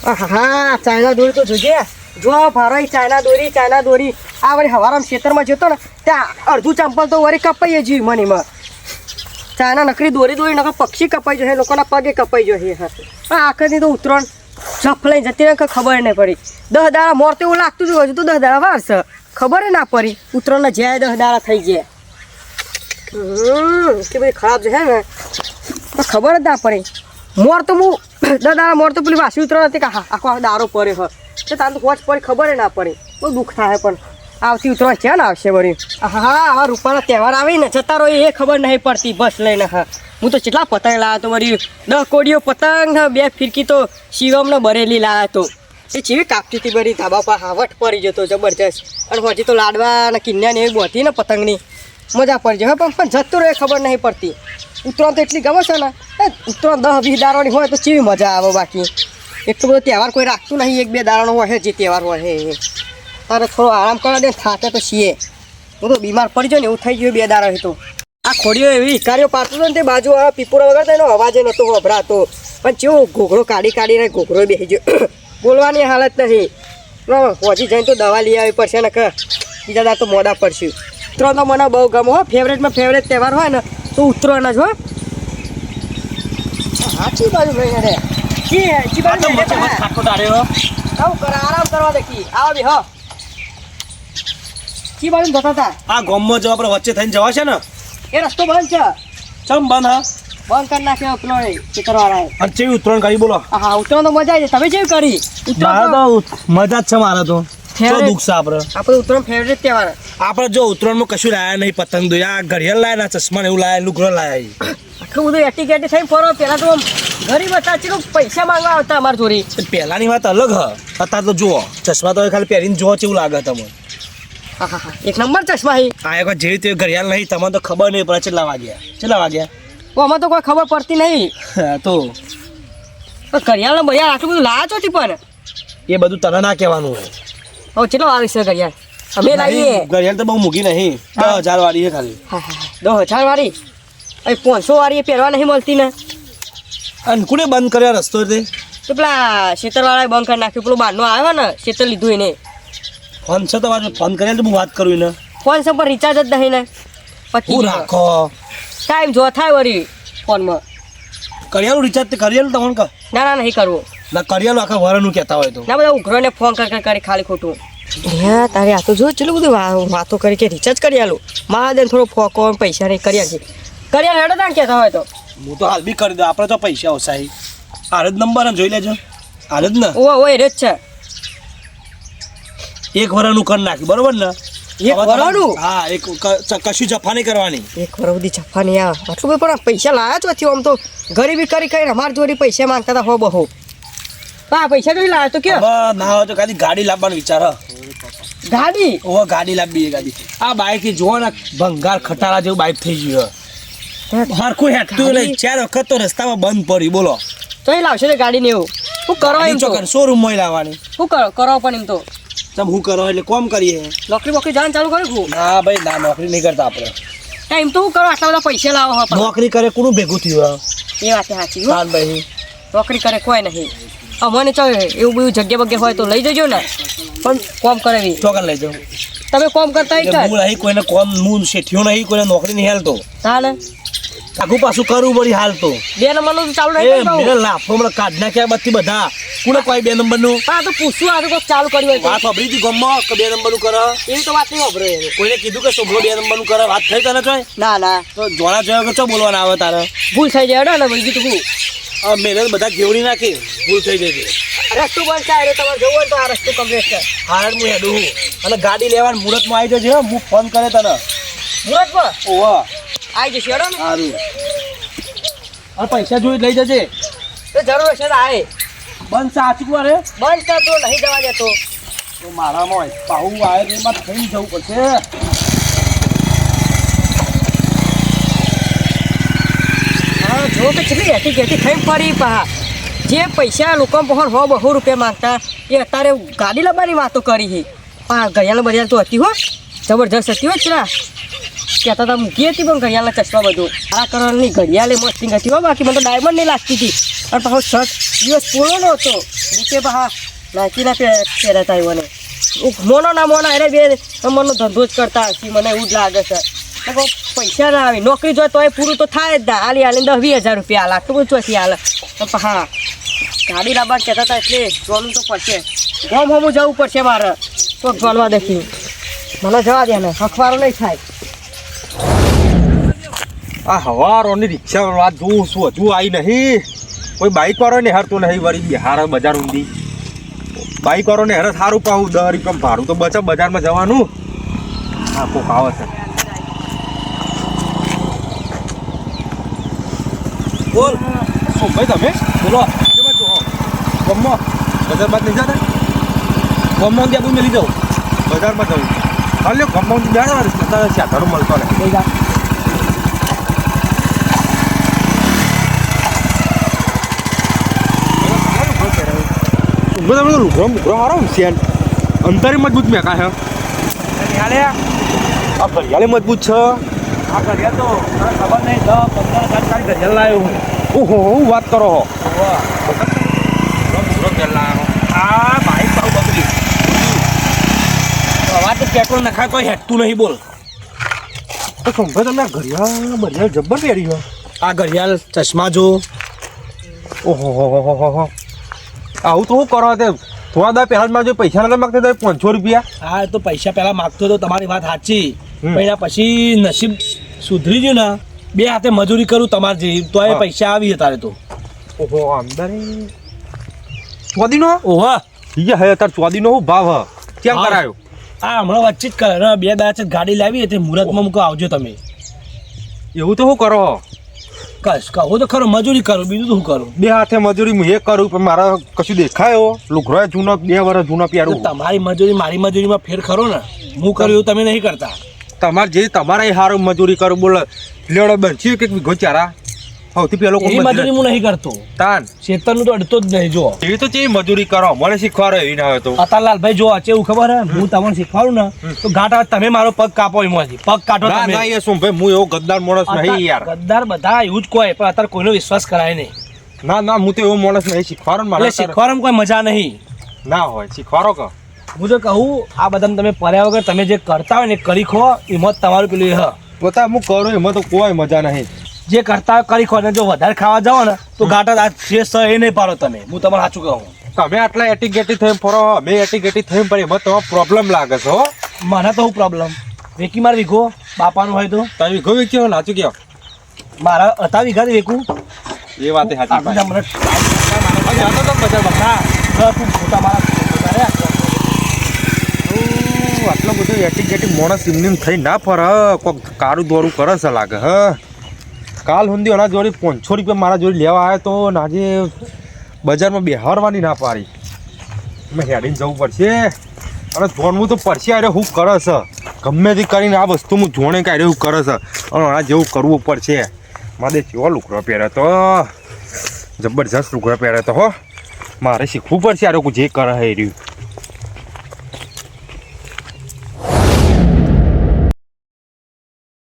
હા ચાઇના દોરી તો જોજે જો ભારો ચાઇના દોરી આ વળી હવારામ ખેતરમાં જતો ને ત્યાં અડધું ચંપલ તો વળી કપાઈ જ મને એમાં ચાઇના નકરી દોરી નકર પક્ષી કપાઈ જશે લોકોના પગે કપાઈ જશે હા આખરી તો ઉતરણ જફ લઈ જતી ને ખબર નહીં પડી 10 દાડા મોર તો એવું લાગતું હતું હજુ તો 10 દાડા વાર છે ખબર ના પડી ઉતરણના જ્યાં 10 દાડા થઈ ગયા કે બધી ખરાબ છે ને તો ખબર જ ના પડી મોર તો હું 10 દાડા મોર તો પેલી વાસી ઉતરણ હતી કે હા આખો દારો પડે હ તો તાર તો વોચ પડી ખબર ના પડી બહુ દુઃખ થાય પણ આવતી ઉતરણ છે ને આવશે વળી હા આવા રૂપાના તહેવાર આવી ને જતા રહો એ ખબર નહીં પડતી બસ લઈને હા હું તો કેટલા પતંગ લાવ્યો તો વળી 10 કોડીઓ પતંગ 2 ફિરકી તો શિવમને બરેલી લાવ્યો તો એ ચીવી કાપતી હતી બરી ધાબા પર હાવટ પડી જતો જબરજસ્ત અને હજી તો લાડવા ને કિન્યા ને એવી બોતી ને પતંગની મજા પડી જાય પણ જતું રહે ખબર નહીં પડતી ઉતરણ તો એટલી ગમે છે ને ઉતરણ 10-20 દાડાની હોય તો ચીવી મજા આવે બાકી એટલો બધો તહેવાર કોઈ રાખતું નહીં 1-2 દાડાનો હોય જે તહેવાર હોય એ તારે થોડો આરામ કરવા દે થાકે તો છીએ હું તો બીમાર પડી જાય ને એવું થઈ ગયું 2 દાડા તો આ ખોડીઓ એવી કાર્યો પાડતું ને તે બાજુ આ પીપોળા વગર તો એનો અવાજ નહોતો વભરાતો પણ કેવો ઘોઘરો કાઢીને ઘોઘરો બેસી ગયો બોલવાની હાલત નહીં પહોંચી જઈને તો દવા લઈ આવી પડશે ને કે બીજા દાડા તો મોડા પડશે ઉત્તરાયણ તો મને બહુ ગમે હો ફેવરેટ તહેવાર હોય ને તો ઉત્તરાયણ જ હો સાચી બાજુ ભાઈ રે કી બાજુ આરામ કરવા દેખી આવો બી હો કી બાજુ જતા હતા આ ગામમાં જો આપણે વચ્ચે થઈને જવા છે ને એ રસ્તો બંધ છે ચમ બંધ હા બંધ કરી નાખ્યો પેલો ચિત્રવાળા અને ચેવી ઉતરણ કરી બોલો હા ઉતરણ તો મજા આવી તમે કેવી કરી મજા જ છે મારે તો દુઃખ છે આપણે ઉત્તરાયણ ફેવરેટ તહેવાર આપણે જો ઉત્તરાયણમાં કશું લાયા નહીં પતંગ દોયા ઘડિયાળ લાયા ના ચશ્મા એવું લાયા લુગડો લાયા આટલું બધું એટીકેટી થઈ ફરો પેલા તો ગરીબ હતા ચલો પૈસા માંગવા આવતા અમારી જોડી પહેલાની વાત અલગ હ અત્યારે તો જુઓ ચશ્મા તો ખાલી પહેરીને જુઓ કેવું લાગે તમને હા એક નંબર ચશ્મા હી આ એક જેવી તે ઘડિયાળ નહીં તમને તો ખબર નહીં પડે કેટલા વાગ્યા આમાં તો કોઈ ખબર પડતી નહીં તો ઘડિયાળ બજાર આટલું બધું લાયા ચોથી પણ એ બધું તને ના કહેવાનું હોય હવે કેટલો આવી છે ઘડિયાળ અમે લાવીએ ઘડિયાળ તો બહુ મૂકી નહીં 10,000 વાળી છે ખાલી 10,000 વાળી 500 વાળી પહેરવા નહીં મળતી ને અને કોને બંધ કર્યા રસ્તો તે તો પેલા શેતરવાળાએ બંધ કરી નાખ્યું પેલું બહારનો આવ્યો ને શેતર લીધું એને ફોન છે તમારે ફોન કર્યા તો હું વાત કરું ને ફોન છે પણ રિચાર્જ જ નહીં ને પછી રાખો ટાઈમ જો થાય વળી ફોનમાં કરિયાલું રિચાર્જ તે કરિયાલું તમને કહો ના નહીં કરવું ના કરિયાલું આખા વરાનું કહેતા હોય તો ના બધા ઉઘરોને ફોન કરી ખાલી ખોટું હા તારે આ તો જો ચેટલું બધું વાતો કરી કે રિચાર્જ કરી આલું મહાદેવ થોડો ફોકો પૈસા નહીં કર્યા હેડો તાણ કહેતા હોય તો હું તો હાલ બી કરી દઉં આપણે તો પૈસા ઓછાઈ આર જ નંબર જોઈ લેજો આર જ ને ઓ એ જ છે એક વરાનું કરી નાખ્યું બરોબર ને એક વરાનું હા એક કશું જફા નહીં કરવાની એક વરા બધી જફા નહીં આવે આટલું બધું પણ પૈસા લાયા છો આમ તો ગરીબી કરી અમારી જોડી પૈસા માંગતા હતા હો બહુ હા પૈસા કઈ લાવ્યો તો કે ના હોય તો ખાલી ગાડી લાવવાનો વિચાર ગાડી ગાડી લાવવી ગાડી આ બાઈક થી જોવો ને ભંગાર ખટારા જેવું બાઈક થઈ ગયું હરખું હેઠતું નહીં 4 વખત તો રસ્તામાં બંધ પડી બોલો તો એ લાવશે ગાડી ને એવું શું કરો એમ તો શોરૂમ માં લાવવાની શું કરો પણ એમ તો તમે શું કરો એટલે કોમ કરીએ નોકરી જાણ ચાલુ કર્યું ના ભાઈ ના નોકરી નહીં કરતા આપણે એમ તો શું કરો આટલા બધા પૈસા લાવો નોકરી કરે કોનું ભેગું થયું એ વાત સાચી ભાઈ નોકરી કરે કોઈ નહીં મને ચાલે એવું બધું જગ્યા હોય તો લઈ જજો ને પણ કોમ કરેવી ચોકન લઈ જાઉં તમે કોમ કરતા નહીં કોઈને કોમ હું શેઠિયો નહીં કોઈને નોકરી નહીં હાલતો હા ને આખું પાછું કરવું પડી હાલ તો 2 નંબરનું ચાલુ નહીં લાફો મને કાઢ નાખ્યા બધી બધા કોને કોઈ 2 નંબરનું હા તો પૂછવું આ તો ચાલુ કર્યું વાત સાંભળી હતી ગમમાં કે 2 નંબરનું કરે એવી તો વાત નહીં સાંભળે કોઈને કીધું કે શોભલો 2 નંબરનું કરે વાત થઈ તને જોઈ ના તો જોડા જોયા કે ચો બોલવાના આવે તારે ભૂલ થઈ જાય ને બીજું તો હું મેરે બધા ઘેવડી નાખી ભૂલ થઈ જાય રસ્તો બંધ થાય તમારે જવું હોય તો આ રસ્તો કમ્પ્લીટ છે હાર હું હેડું અને ગાડી લેવાનું મુહૂર્તમાં આવી જશે હું ફોન કરે તને મુહૂર્તમાં ઓવા આવી જશે હેડો ને સારું અને પૈસા જોઈ લઈ જજે તો જરૂર હશે તો આય બંધ સાચું રે બંધ કરતો નહીં જવા દેતો તો મારામાં પાહુ આવે તો એમાં થઈને જવું પડશે જો કે કેટલી એટી થઈ ફરી પા જે પૈસા લોકો પહોંચ 100-200 રૂપિયા માંગતા એ અત્યારે ગાડી લાવવાની વાતો કરી છે ઘડિયાળ બરિયાળ તો હતી હો જબરજસ્ત હતી હો ચરા કહેતા હતા મૂકી હતી પણ ઘડિયાળના ચશ્મા બધું આ કલરની ઘડિયાળ મસ્તી હતી હો બાકી મને તો ડાયમંડ નહીં લાગતી હતી અને પાછો શર્ટ દિવસ પૂરો નહોતો નીચે પા નાખી ના પહેરાતા એવાને મોનો ના મોના એને બે મનનો ધંધો જ કરતા હશે મને એવું જ લાગે છે તો કહું પૈસા ના આવે નોકરી જોઈએ તોય પૂરું તો થાય જ ના હાલી હાલીને 10,000 રૂપિયા હાલ આટલું બધું ચોથી હાલ હા ગાડી લાવવા કહેતા હતા એટલે જોવાનું તો પડશે ગોમ હોમું જવું પડશે મારે તો જોવા દેખી મને જવા દે ને અખબારો નહીં થાય આ હવારોની રિક્ષા વાત જોઉં છું હજુ આવી નહીં કોઈ બાઈક વાળો ને હારતું નહીં વળી બિહાર બજાર ઊંધી બાઈક વાળો ને હેર સારું પાવું 10 રૂપિયા ભાડું તો બચે બજારમાં જવાનું હા કોક આવે છે બોલ શું ભાઈ તમે બોલો ગમો બજાર બાદ નહીં જતા ગમો ત્યાં બું મેલી જાઉં બજારમાં જવું હાલ ગમો બેઠા સાધારો મળતો ને કઈ જા બધા લુગડો મુગડો હારો છે અંતરે મજબૂત મેકા છે આ ઘડિયાળે મજબૂત છે આ ઘડિયાળ તો મને ખબર નહીં 10-15 હજાર ઘડિયાળ લાવ્યો હું ઓહો હું વાત કરો હો આ બાઈક પાઉ બગડી વાત તો પેટ્રોલ નખાય કોઈ હેઠતું નહીં બોલ તો સંભાઈ તમે ઘડિયાળ જબ્બર પહેરી હો આ ઘડિયાળ ચશ્મા જો ઓહો આવું તો શું કરો તે થોડા દા પહેલા જો પૈસા નતા માગતા તો 500 રૂપિયા હા તો પૈસા પહેલા માગતો તો તમારી વાત સાચી પણ પછી નસીબ સુધરી ગયું ને બે હાથે મજૂરી કરું તમારે જેવી તો એ પૈસા આવી તારે તો ઓહો અંદર ચોદીનો ઓહો ઠીક હે તાર ચોદીનો શું ભાવ હ કેમ કરાયો આ હમણાં વચ્ચે જ કરે 2 દાડા ગાડી લાવી હતી મુહૂર્તમાં મૂકો આવજો તમે એવું તો શું કરો કશ કહો તો ખરો મજૂરી કરું બીજું તો શું કરું બે હાથે મજૂરી હું એ કરું પણ મારા કશું દેખાયો લુગરો જૂનો 2 વર્ષ જૂનો પહેરું તમારી મજૂરી મારી મજૂરીમાં ફેર ખરો ને હું કર્યું એવું તમે નહીં કરતા તમારે જે તમારે સારું મજૂરી કરું બોલો લેવડો બનશી કે વિઘો ચારા સૌથી પહેલો એ મજૂરી હું નહીં કરતો તાન શેતરનું તો અડતો જ નહીં જો એવી તો ચેવી મજૂરી કરો મને શીખવાડો એવી ના હોય તો અતારલાલભાઈ જો છે એવું ખબર હે હું તમને શીખવાડું ને તો ઘાટા તમે મારો પગ કાપો એમાંથી પગ કાઢો ના તમે ના એ શું ભાઈ હું એવો ગદ્દાર માણસ નહીં યાર ગદ્દાર બધા એવું જ કોઈ પણ અત્યારે કોઈનો વિશ્વાસ કરાય નહીં ના ના હું તો એવો માણસ નહીં શીખવાડો ને એટલે મારે શીખવામાં કોઈ મજા નહીં ના હોય શીખવાડો કે હું તો કહું આ બધાને તમે पर्या વગર તમે જે કરતા હોય ને કરી ખો એમાં જ તમારું પેલું હ પોતા હું કરું એમાં તો કોઈ મજા નહીં જે કરતા હોય કરી ખો ને જો વધારે ખાવા જાઓ ને તો ઘાટા આ શેષ એ નહીં પાડો તમે હું તમારે સાચું કહું તમે આટલા એટીગેટી થઈને ફરો અમે એટીગેટી થઈને ફરી એમાં તમારો પ્રોબ્લેમ લાગે છે હો મને તો હું પ્રોબ્લેમ વેકી મારે વીઘો બાપાનું હોય તો તમે વિઘો વેચ્યો નાચું કયો મારા હતા વીઘા વેકું એ વાત સાચી આપણે મને બજાર બતા ખોટા મારા આટલો બધો એટીગેટી માણસ એમની થઈ ના ફરે કોઈક કારું દોરું કરે છે લાગે હ કાલ સુધી એના જોડે 500 રૂપિયા મારા જોડે લેવા આવ્યો તો આજે બજારમાં બેહારવાની ના પાડી મેં હેડીને જવું પડશે અને જોણવું તો પડશે અરે હું કરે છે ગમે તે કરીને આ વસ્તુ હું જોણે કાઢે એવું કરે છે અને આ જેવું કરવું પડશે મારે કેવો લુકડો પહેરે તો જબરજસ્ત લુકડો પહેરે તો હો મારે શીખવું પડશે અરે જે કરે છે એ રહ્યું